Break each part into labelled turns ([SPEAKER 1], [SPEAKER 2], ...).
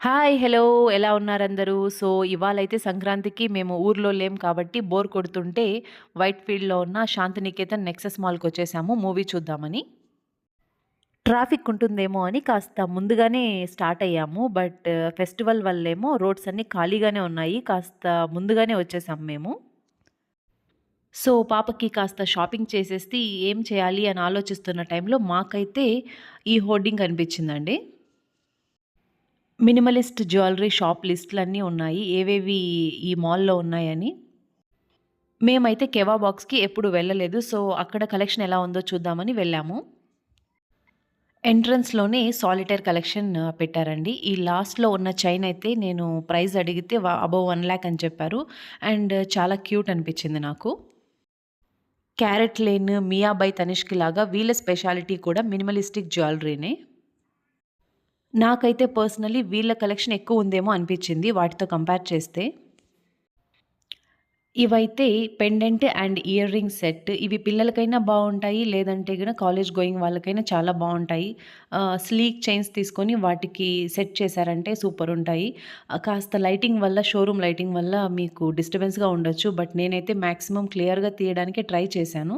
[SPEAKER 1] Hi! Hello! ఎలా ఉన్నారందరూ? ఇవాళైతే సంక్రాంతికి మేము ఊర్లో లేం కాబట్టి బోర్ కొడుతుంటే వైట్ ఫీల్డ్‌లో ఉన్న శాంతినికేతన్ నెక్సెస్ మాల్‌కొచ్చేసాము మూవీ చూద్దామని. ట్రాఫిక్ ఉంటుందేమో అని కాస్త ముందుగానే స్టార్ట్ అయ్యాము. ఫెస్టివల్ వల్లేమో రోడ్స్ అన్నీ ఖాళీగానే ఉన్నాయి. కాస్త ముందుగానే వచ్చేసాం మేము. పాపకి కాస్త షాపింగ్ చేసేసి ఏం చేయాలి అని ఆలోచిస్తున్న టైంలో మాకైతే ఈ హోర్డింగ్ కనిపించిందండి. మినిమలిస్ట్ జ్యువెలరీ షాప్ లిస్ట్‌లన్నీ ఉన్నాయి. ఏవేవి ఈ మాల్‌లో ఉన్నాయని. మేమైతే కెవా బాక్స్‌కి ఎప్పుడు వెళ్ళలేదు. అక్కడ కలెక్షన్ ఎలా ఉందో చూద్దామని వెళ్ళాము. ఎంట్రన్స్‌లోనే సాలిటైర్ కలెక్షన్ పెట్టారండి. ఈ లాస్ట్‌లో ఉన్న చైన్ అయితే నేను ప్రైస్ అడిగితే అబోవ్ 1,00,000 అని చెప్పారు. చాలా క్యూట్ అనిపించింది నాకు. CaratLane, Mia by Tanishq లాగా వీళ్ళ స్పెషాలిటీ కూడా మినిమలిస్టిక్ జ్యువెలరీనే. నాకైతే పర్సనల్లీ వీళ్ళ కలెక్షన్ ఎక్కువుందేమో అనిపిచ్చింది వాటితో కంపేర్ చేస్తే. ఇవైతే pendant and ear ring set. ఇవి పిల్లలకైనా బావుంటాయి. లేదంటే గూడా కాలేజ్ గోయింగ్ వాళ్ళకైనా చాలా బావుంటాయి. స్లీక్ చైన్స్ తీసుకొని వాటికి సెట్ చేశారంటే సూపరుంటాయి. కాస్త లైటింగ్ వల్ల షోరూమ్ లైటింగ్ వల్ల మీకు డిస్టర్బెన్స్‌గా ఉండొచ్చు. నేనైతే మాక్సిమం క్లియర్‌గా తీయడానికే ట్రై చేశాను.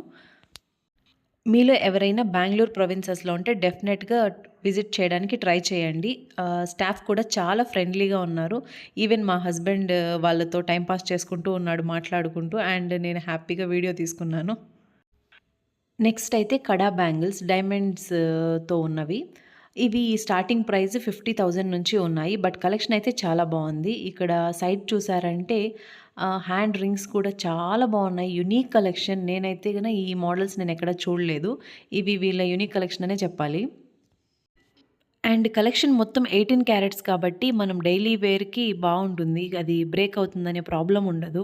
[SPEAKER 1] మీలో ఎవరైనా బెంగుళూరు ప్రొవిన్సెస్‌లో ఉంటే డెఫినెట్‌గా విజిట్ చేయడానికి ట్రై చేయండి. స్టాఫ్ కూడా చాలా ఫ్రెండ్లీగా ఉన్నారు. ఈవెన్ మా హస్బెండ్ వాళ్ళతో టైమ్ పాస్ చేసుకుంటూ ఉన్నాడు మాట్లాడుకుంటూ. నేను హ్యాపీగా వీడియో తీసుకున్నాను. నెక్స్ట్ అయితే కడా బ్యాంగిల్స్ డైమండ్స్‌తో ఉన్నవి. ఇవి స్టార్టింగ్ ప్రైస్ 50,000 నుంచి ఉన్నాయి. కలెక్షన్ అయితే చాలా బావుంది. ఇక్కడ సైడ్ చూసారంటే హ్యాండ్ రింగ్స్ కూడా చాలా బావున్నాయి. Unique collection. నేనైతే గన ఈ మోడల్స్ నేనెక్కడ చూడలేదు. ఇవి వీళ్ళ యునీక్ కలెక్షన్ అనే చెప్పాలి. కలెక్షన్ మొత్తం 18 క్యారెట్స్ కాబట్టి మనం డైలీ వేర్‌కి బావుంటుంది. అది బ్రేక్ అవుతుందనే ప్రాబ్లమ్ ఉండదు.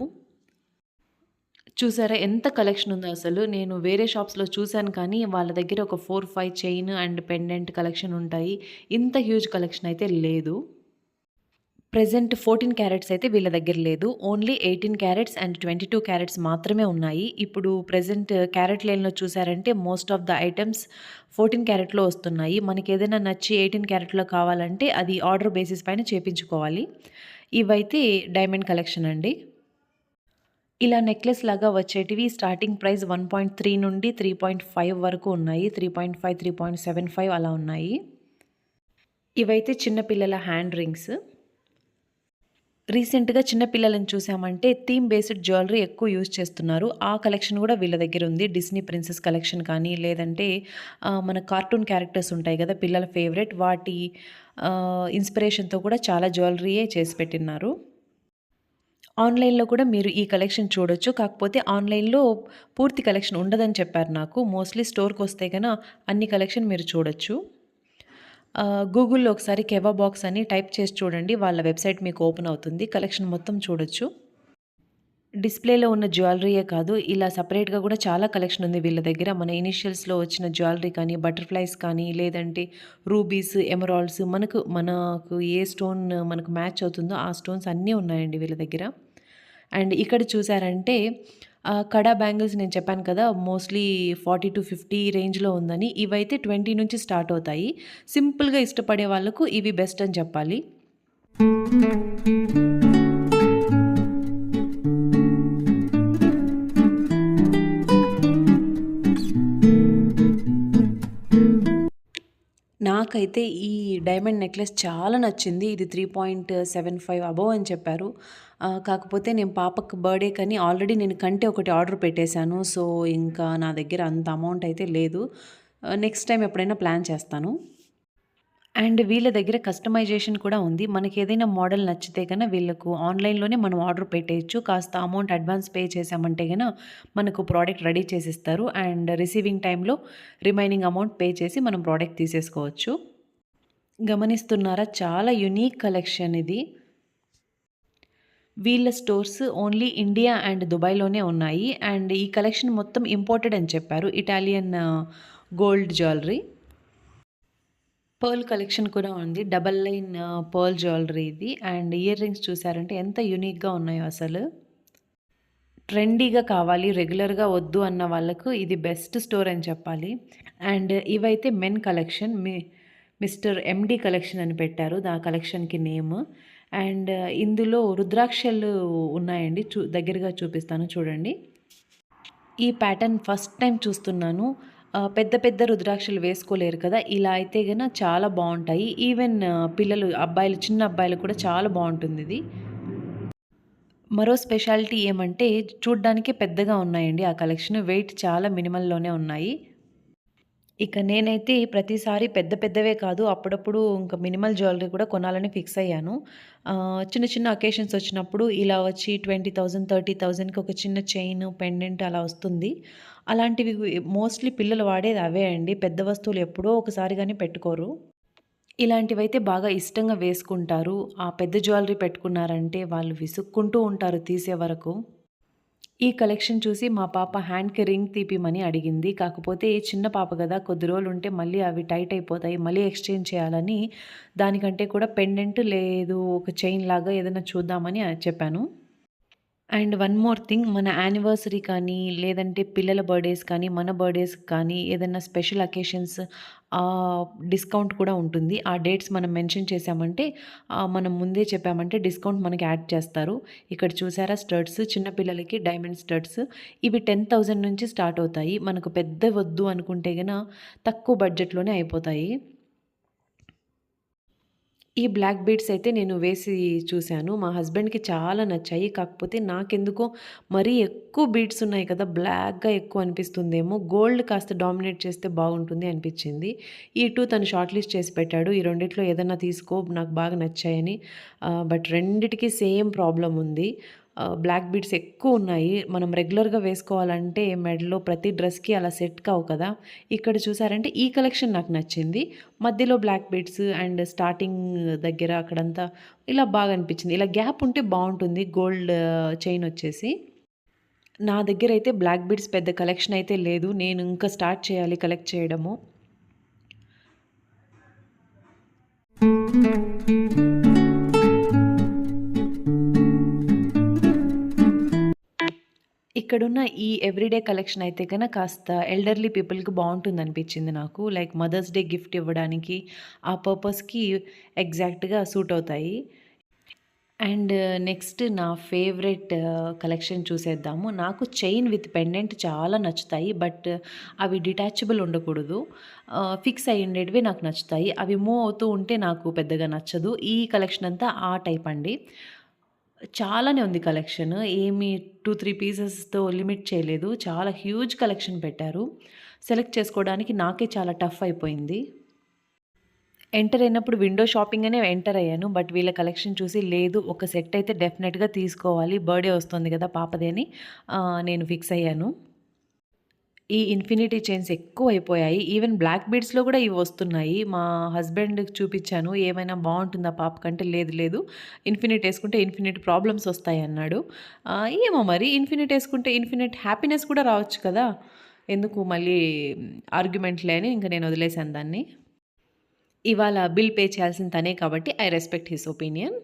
[SPEAKER 1] చూసారా ఎంత కలెక్షన్ ఉందో అసలు. నేను వేరే షాప్స్‌లో చూసాను కానీ వాళ్ళ దగ్గర ఒక 4, 5 చైన్ అండ్ పెండెంట్ కలెక్షన్ ఉంటాయి. ఇంత హ్యూజ్ కలెక్షన్ అయితే లేదు. ప్రెజెంట్ 14 క్యారెట్స్ అయితే వీళ్ళ దగ్గర లేదు. ఓన్లీ 18 క్యారెట్స్ అండ్ 22 క్యారెట్స్ మాత్రమే ఉన్నాయి. ఇప్పుడు ప్రెజెంట్ క్యారెట్ లేన్‌లో చూసారంటే మోస్ట్ ఆఫ్ ద ఐటెమ్స్ 14 క్యారెట్‌లో వస్తున్నాయి. మనకేదైనా నచ్చి 18 క్యారెట్‌లో కావాలంటే అది ఆర్డర్ బేసిస్ పైన చేపించుకోవాలి. ఇవైతే డైమండ్ కలెక్షన్ అండి. ఇలా నెక్లెస్ లాగా వచ్చేటివి స్టార్టింగ్ ప్రైస్ 1.3 నుండి 3.5 వరకు ఉన్నాయి. 3.5, 3.75 అలా ఉన్నాయి. ఇవైతే చిన్న పిల్లల హ్యాండ్ రింగ్స్. రీసెంట్‌గా చిన్న పిల్లలని చూసామంటే థీమ్ బేస్డ్ జ్యువెలరీ ఎక్కువ యూజ్ చేస్తున్నారు. ఆ కలెక్షన్ గూడా వీళ్ళ దగ్గర ఉంది. డిస్నీ ప్రిన్సెస్ కలెక్షన్ కానీ, లేదంటే మన కార్టూన్ క్యారెక్టర్స్ ఉంటాయి గదా! పిల్లల ఫేవరెట్ వాటి ఇన్‌స్పిరేషన్‌తో కూడా చాలా జ్యువెలరీయే చేసి పెట్టిన్నారు. ఆన్‌లైన్‌లో కూడా మీరు ఈ కలెక్షన్ చూడొచ్చు. కాకపోతే ఆన్‌లైన్‌లో పూర్తి కలెక్షన్ ఉండదని చెప్పారు నాకు. మోస్ట్‌లీ స్టోర్‌కొస్తే అన్ని కలెక్షన్ మీరు చూడొచ్చు. గూగుల్‌లో ఒకసారి కెవా బాక్స్ అని టైప్ చేసి చూడండి. వాళ్ళ వెబ్‌సైట్ మీకు ఓపెన్ అవుతుంది. కలెక్షన్ మొత్తం చూడొచ్చు. డిస్‌ప్లేలో ఉన్న జ్యువెలరీయే కాదు, ఇలా సెపరేట్‌గా గూడా చాలా కలెక్షన్ ఉంది వీళ్ళ దగ్గర. మన ఇనీషియల్స్‌లో వచ్చిన జ్యువెలరీ కానీ, బటర్‌ఫ్లైస్ కానీ, లేదంటే రూబీస్, ఎమరాల్డ్స్ మనకు ఏ స్టోన్ మనకు మ్యాచ్ అవుతుందో ఆ స్టోన్స్ అన్నీ ఉన్నాయండి వీళ్ళ దగ్గర. ఇక్కడ చూసారంటే కడా బ్యాంగిల్స్ నేను చెప్పాను కదా! మోస్ట్‌లీ 40-50 రేంజ్‌లో ఉందని. ఇవైతే 20 నుంచి స్టార్ట్ అవుతాయి. సింపుల్‌గా ఇష్టపడే వాళ్ళకు ఇవి బెస్ట్ అని చెప్పాలి. నాకైతే ఈ డైమండ్ నెక్లెస్ చాలా నచ్చింది. ఇది 3.75 అబోవ్ అని చెప్పారు. కాకపోతే నేను పాపకి బర్త్‌డేకని ఆల్రెడీ నేను కంటే ఒకటి ఆర్డర్ పెట్టేశాను. ఇంకా నా దగ్గర అంత అమౌంట్ అయితే లేదు. నెక్స్ట్ టైమ్ ఎప్పుడైనా ప్లాన్ చేస్తాను. వీళ్ళ దగ్గర కస్టమైజేషన్ కూడా ఉంది. మనకేదైనా మోడల్ నచ్చితే వీళ్ళకు ఆన్‌లైన్‌లోనే మనం ఆర్డర్ పెట్టేయొచ్చు. కాస్త అమౌంట్ అడ్వాన్స్ పే చేశామంటే మనకు ప్రోడక్ట్ రెడీ చేసిస్తారు. రిసీవింగ్ టైమ్‌లో రిమైనింగ్ అమౌంట్ పే చేసి మనం ప్రోడక్ట్ తీసేసుకోవచ్చు. గమనిస్తున్నారా? చాలా యూనిక్ కలెక్షన్ ఇది. వీళ్ళ స్టోర్స్ ఓన్లీ ఇండియా అండ్ దుబాయ్‌లోనే ఉన్నాయి. ఈ కలెక్షన్ మొత్తం ఇంపోర్టెడ్ అని చెప్పారు. Italian gold jewellery. Pearl collection కూడా ఉంది. డబుల్ లైన్ పర్ల్ జ్యువెలరీ ఇది. ఇయర్ రింగ్స్ చూసారంటే ఎంత యూనిక్‌గా ఉన్నాయో అసలు. ట్రెండీగా కావాలి, రెగ్యులర్‌గా వద్దు అన్న వాళ్ళకు ఇది బెస్ట్ స్టోర్ అని చెప్పాలి. ఇవైతే మెన్ కలెక్షన్. మిస్టర్ ఎండి కలెక్షన్ అని పెట్టారు. కలెక్షన్‌కి నేమ్. అండ్ ఇందులో రుద్రాక్షలు ఉన్నాయండి. దగ్గరగా చూపిస్తాను చూడండి. ఈ ప్యాటర్న్ ఫస్ట్ టైం చూస్తున్నాను. పెద్ద పెద్ద రుద్రాక్షలు వేసుకోలేరు కదా! ఇలా అయితే చాలా బావుంటాయి. ఈవెన్ పిల్లలు అబ్బాయిలు చిన్న అబ్బాయిలు కూడా చాలా బావుంటుందిది. మరో స్పెషాలిటీ ఏమంటే చూడ్డానికే పెద్దగా ఉన్నాయండి ఆ కలెక్షన్. వెయిట్ చాలా మినిమల్‌లోనే ఉన్నాయి. ఇక నేనైతే ప్రతిసారి పెద్ద పెద్దవే కాదు, అప్పుడప్పుడు ఇంక మినిమల్ జ్యువెలరీ కూడా కొనాలని ఫిక్స్ అయ్యాను. చిన్న చిన్న అకేషన్స్ వచ్చినప్పుడు ఇలా వచ్చి 20,000, 30,000కి ఒక చిన్న చైన్, పెండెంట్ అలా వస్తుంది. అలాంటివి మోస్ట్‌లీ పిల్లలు వాడేది అవే అండి. పెద్ద వస్తువులు ఎప్పుడో ఒకసారి గాని పెట్టుకోరు. ఇలాంటివైతే బాగా ఇష్టంగా వేసుకుంటారు. ఆ పెద్ద జ్యువెలరీ పెట్టుకున్నారంటే వాళ్ళు విసుక్కుంటూ ఉంటారు తీసే వరకు. ఈ కలెక్షన్ చూసి మా పాప హ్యాండ్‌కి రింగ్ తీపిమని అడిగింది. కాకపోతే చిన్న పాప గదా! కొద్ది రోజులుంటే మళ్ళీ అవి టైట్ అయిపోతాయి. మళ్ళీ ఎక్స్‌చేంజ్ చేయాలని దానికంటే కూడా పెండెంట్ లేదు ఒక చైన్ లాగా ఏదైనా చూద్దామని చెప్పాను. అండ్ వన్ మోర్ థింగ్, మన యానివర్సరీ కానీ, లేదంటే పిల్లల బర్త్‌డేస్ కానీ, మన బర్త్‌డేస్ కానీ ఏదైనా స్పెషల్ అకేషన్స్ డిస్కౌంట్ కూడా ఉంటుంది. ఆ డేట్స్ మనం మెన్షన్ చేశామంటే మనం ముందే చెప్పామంటే డిస్కౌంట్ మనకి యాడ్ చేస్తారు. ఇక్కడ చూసారా స్టడ్స్, చిన్న పిల్లలకి డైమండ్ స్టడ్స్. ఇవి 10,000 నుంచి స్టార్ట్ అవుతాయి. మనకు పెద్దవి వద్దు అనుకుంటే తక్కువ బడ్జెట్‌లోనే అయిపోతాయి. ఈ బ్లాక్ బీడ్స్ అయితే నేను వేసి చూశాను. మా హస్బెండ్‌కి చాలా నచ్చాయి. కాకపోతే నాకెందుకో మరీ ఎక్కువ బీడ్స్ ఉన్నాయి కదా! బ్లాక్‌గా ఎక్కువ అనిపిస్తుందేమో. గోల్డ్ కాస్త డామినేట్ చేస్తే బాగుంటుంది అనిపించింది. ఈ 2 తను షార్ట్ లిస్ట్ చేసి పెట్టాడు. ఈ రెండిట్లో ఏదన్నా తీసుకో నాకు బాగా నచ్చాయని. బట్ రెండిటికి సేమ్ ప్రాబ్లమ్ ఉంది. బ్లాక్ బీడ్స్ ఎక్కువున్నాయి. మనం రెగ్యులర్‌గా వేసుకోవాలంటే మెడలో ప్రతి డ్రెస్‌కి అలా సెట్ కావు కదా! ఇక్కడ చూసారంటే ఈ కలెక్షన్ నాకు నచ్చింది. మధ్యలో బ్లాక్ బీడ్స్ అండ్ స్టార్టింగ్ దగ్గర అక్కడంతా ఇలా బాగా అనిపించింది. ఇలా గ్యాప్ ఉంటే బావుంటుంది గోల్డ్ చైన్ వచ్చేసి. నా దగ్గరైతే బ్లాక్ బీడ్స్ పెద్ద కలెక్షన్ అయితే లేదు. నేను ఇంకా స్టార్ట్ చేయాలి కలెక్ట్ చేయడము. ఇక్కడున్న ఈ ఎవ్రీడే కలెక్షన్ అయితే కాస్త ఎల్డర్లీ పీపుల్‌కి బావుంటుందనిపించింది నాకు. లైక్ మదర్స్ డే గిఫ్ట్ ఇవ్వడానికి, ఆ పర్పస్‌కి ఎగ్జాక్ట్‌గా సూట్ అవుతాయి. అండ్ నెక్స్ట్ నా ఫేవరెట్ కలెక్షన్ చూసేద్దాము. నాకు చైన్ విత్ పెండెంట్ చాలా నచ్చుతాయి. బట్ అవి డిటాచబుల్ ఉండకూడదు. ఫిక్స్ అయ్యుండేటివి నాకు నచ్చుతాయి. అవి మూవ్ అవుతూ ఉంటే నాకు పెద్దగా నచ్చదు. ఈ కలెక్షన్ అంతా ఆ టైప్ అండి. చాలానే ఉంది కలెక్షన్. ఏమి 2, 3 పీసెస్‌తో లిమిట్ చేయలేదు. చాలా హ్యూజ్ కలెక్షన్ పెట్టారు. సెలెక్ట్ చేసుకోవడానికి నాకే చాలా టఫ్ అయిపోయింది. ఎంటర్ అయినప్పుడు విండో షాపింగ్ అనే ఎంటర్ అయ్యాను. బట్ వీళ్ళ కలెక్షన్ చూసి లేదు ఒక సెట్ అయితే డెఫినిట్‌గా తీసుకోవాలి. బర్త్‌డే వస్తుంది కదా పాపది అని నేను ఫిక్స్ అయ్యాను. ఈ ఇన్ఫినిటీ చైన్స్ ఎక్కువైపోయాయి. ఈవెన్ బ్లాక్ బీడ్స్‌లో కూడా ఇవి వస్తున్నాయి. మా హస్బెండ్‌కి చూపించాను. ఏమైనా బావుంటుందా పాపకంటే, లేదు లేదు ఇన్ఫినిట్ ఏసుకుంటే ఇన్ఫినిట్ ప్రాబ్లమ్స్ వస్తాయన్నాడు. ఏమో మరి ఇన్ఫినిట్ ఏసుకుంటే ఇన్ఫినిట్ హ్యాపీనెస్ కూడా రావచ్చు కదా! ఎందుకు మళ్ళీ ఆర్గ్యుమెంట్‌లే అని ఇంక నేను వదిలేసాను దాన్ని. ఇవాళ బిల్ పే చేయాల్సింది తనే కాబట్టి ఐ రెస్పెక్ట్ హిస్ ఒపీనియన్.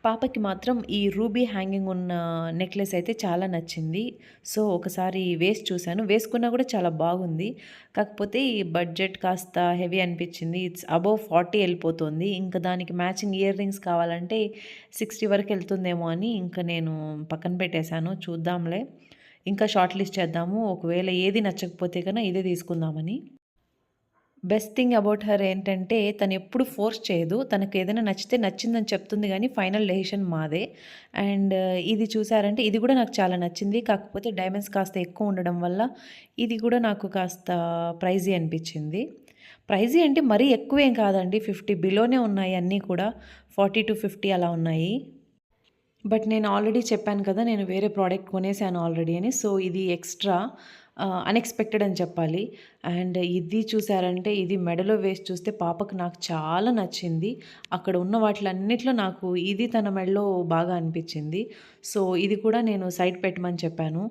[SPEAKER 1] పాపకి మాత్రం ఈ రూబీ హ్యాంగింగ్ ఉన్న నెక్లెస్ అయితే చాలా నచ్చింది. సో, ఒకసారి వేసి చూశాను. వేసుకున్నా కూడా చాలా బాగుంది. కాకపోతే ఈ బడ్జెట్ కాస్త హెవీ అనిపించింది. It's above 40 ఎళ్ళిపోతుంది. ఇంకా దానికి మ్యాచింగ్ ఇయర్ రింగ్స్ కావాలంటే 60 వరకు ఎళ్తుందేమో అని ఇంకా నేను పక్కన పెట్టేశాను. చూద్దాంలే. ఇంకా షార్ట్ లిస్ట్ చేద్దాము. ఒకవేళ ఏది నచ్చకపోతే ఇదే తీసుకుందామని. బెస్ట్ థింగ్ అబౌట్ హర్ ఏంటంటే తనెప్పుడు ఫోర్స్ చేయదు. తనకేదైనా నచ్చితే నచ్చిందని చెప్తుంది గానీ ఫైనల్ డెసిషన్ మాదే. అండ్ ఇది చూసారంటే ఇది గూడా నాకు చాలా నచ్చింది. కాకపోతే డైమండ్స్ కాస్త ఎక్కువ ఉండడం వల్ల ఇది గూడా నాకు కాస్త ప్రైజీ అనిపిచ్చింది. ప్రైజీ అంటే మరీ ఎక్కువేం కాదండి. 50 బిలోనే ఉన్నాయి అన్నీ కూడా. 40-50 అలా ఉన్నాయి. బట్ నేను ఆల్రెడీ చెప్పాను కదా! నేను వేరే ప్రోడక్ట్ కొనేసాను ఆల్రెడీ అని. సో, ఇది ఎక్స్‌ట్రా. అన్‌ఎక్స్‌పెక్టెడ్ అని చెప్పాలి. అండ్ ఇది చూసారంటే ఇది మెడలో వేసి చూస్తే పాపకు నాకు చాలా నచ్చింది. అక్కడ ఉన్న వాటిలన్నిట్లో నాకు ఇది తన మెడలో బాగా అనిపిచ్చింది. సో, ఇది కూడా నేను సైడ్ పెట్టమని చెప్పాను.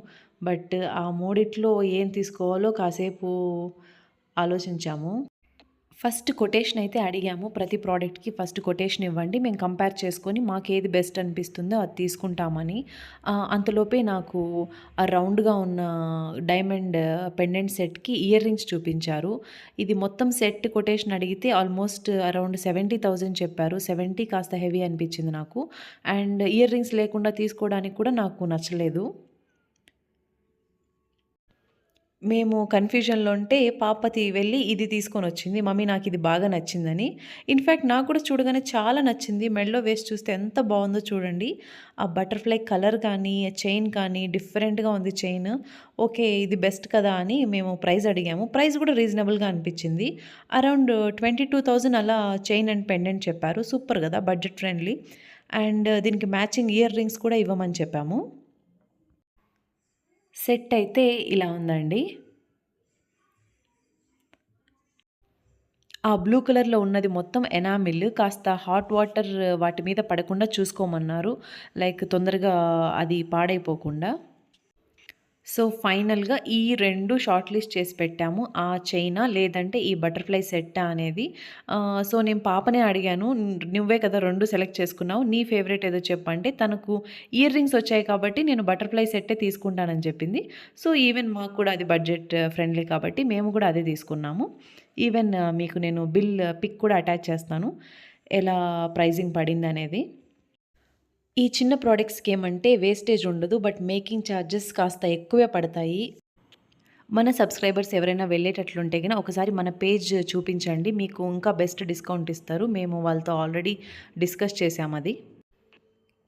[SPEAKER 1] బట్ ఆ మూడిట్లో ఏం తీసుకోవాలో కాసేపు ఆలోచించాము. ఫస్ట్ కొటేషన్ అయితే అడిగాము. ప్రతి ప్రోడక్ట్‌కి ఫస్ట్ కొటేషన్ ఇవ్వండి. మేము కంపేర్ చేసుకొని మాకేది బెస్ట్ అనిపిస్తుందో అది తీసుకుంటామని. అంతలోపే నాకు ఆ రౌండ్‌గా ఉన్న డైమండ్ పెండెంట్ సెట్‌కి ఇయర్ రింగ్స్ చూపించారు. ఇది మొత్తం సెట్ కొటేషన్ అడిగితే ఆల్మోస్ట్ అరౌండ్ 70,000 చెప్పారు. 70 కాస్త హెవీ అనిపించింది నాకు. అండ్ ఇయర్ రింగ్స్ లేకుండా తీసుకోవడానికి కూడా నాకు నచ్చలేదు. మేము కన్‌ఫ్యూజన్‌లో ఉంటే పాపతి వెళ్ళి ఇది తీసుకొనొచ్చింది. మమ్మీ నాకిది బాగా నచ్చిందని. ఇన్‌ఫాక్ట్ నాకు కూడా చూడగానే చాలా నచ్చింది. మెడలో వేసి చూస్తే ఎంత బావుందో చూడండి. ఆ బటర్‌ఫ్లై కలర్ కానీ, ఆ చైన్ కానీ డిఫరెంట్‌గా ఉంది చైన్. ఓకే. ఇది బెస్ట్ కదా అని మేము ప్రైస్ అడిగాము. ప్రైస్ కూడా రీజనబుల్‌గా అనిపిచ్చింది. అరౌండ్ 22,000 అలా చైన్ అండ్ పెండెంట్ చెప్పారు. సూపర్ గదా! Budget friendly. అండ్ దీనికి మ్యాచింగ్ ఇయర్ రింగ్స్ కూడా ఇవ్వమని చెప్పాము. సెట్ అయితే ఇలా ఉందండి. ఆ బ్లూ కలర్‌లో ఉన్నది మొత్తం ఎనామిల్. కాస్త హాట్ వాటర్ వాటి మీద పడకుండా చూసుకోమన్నారు. లైక్ తొందరగా అది పాడైపోకుండా. సో, ఫైనల్‌గా ఈ 2 షార్ట్ లిస్ట్ చేసి పెట్టాము. ఆ చైనా లేదంటే ఈ బటర్‌ఫ్లై సెట్టా అనేది. సో, నేను పాపనే అడిగాను. నువ్వే కదా 2 సెలెక్ట్ చేసుకున్నావు. నీ ఫేవరెట్ ఏదో చెప్పంటే తనకు ఇయర్ రింగ్స్ వచ్చాయి కాబట్టి నేను బటర్‌ఫ్లై సెట్టే తీసుకుంటానని చెప్పింది. సో, ఈవెన్ మాకు కూడా అది బడ్జెట్ ఫ్రెండ్లీ కాబట్టి మేము కూడా అదే తీసుకున్నాము. ఈవెన్ మీకు నేను బిల్ పిక్ కూడా అటాచ్ చేస్తాను. ఎలా ప్రైజింగ్ పడిందనేది. ఈ చిన్న ప్రొడక్ట్స్‌కేమంటే వేస్టేజ్ ఉండదు. బట్ మేకింగ్ చార్జెస్ కాస్త ఎక్కువే పడతాయి. మన సబ్స్క్రైబర్స్ ఎవరైనా వెళ్ళేటట్లుంటే గన ఒకసారి మన పేజ్ చూపించండి. మీకు ఇంకా బెస్ట్ డిస్కౌంట్ ఇస్తారు. మేము వాళ్ళతో ఆల్రెడీ డిస్కస్ చేశామది.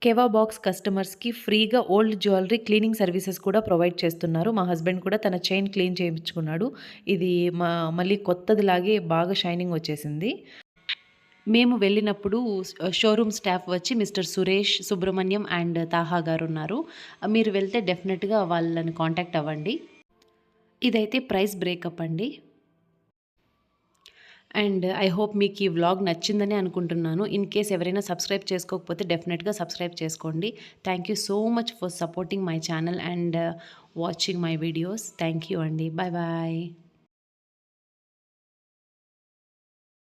[SPEAKER 1] కెవా బాక్స్ కస్టమర్స్‌కి ఫ్రీగా ఓల్డ్ జ్యువెలరీ క్లీనింగ్ సర్వీసెస్ కూడా ప్రొవైడ్ చేస్తున్నారు. మా హస్బెండ్ కూడా తన చైన్ క్లీన్ చేయించుకున్నాడు. ఇది మళ్ళీ కొత్తదిలాగే బాగా షైనింగ్ వచ్చేసింది. మేము వెళ్ళినప్పుడు షోరూమ్ స్టాఫ్ వచ్చి మిస్టర్ సురేష్, సుబ్రహ్మణ్యం అండ్ తాహా గారున్నారు. మీరు వెళ్తే డెఫినెట్‌గా వాళ్ళని కాంటాక్ట్ అవ్వండి. ఇదైతే ప్రైస్ బ్రేకప్ అండి. అండ్ ఐ హోప్ మీకు ఈ వ్లాగ్ నచ్చిందని అనుకుంటున్నాను. ఇన్ కేస్ ఎవరైనా సబ్స్క్రైబ్ చేసుకోకపోతే డెఫినెట్‌గా సబ్స్క్రైబ్ చేసుకోండి. Thank you so much for supporting my channel and watching my videos. Thank you అండి. Bye bye.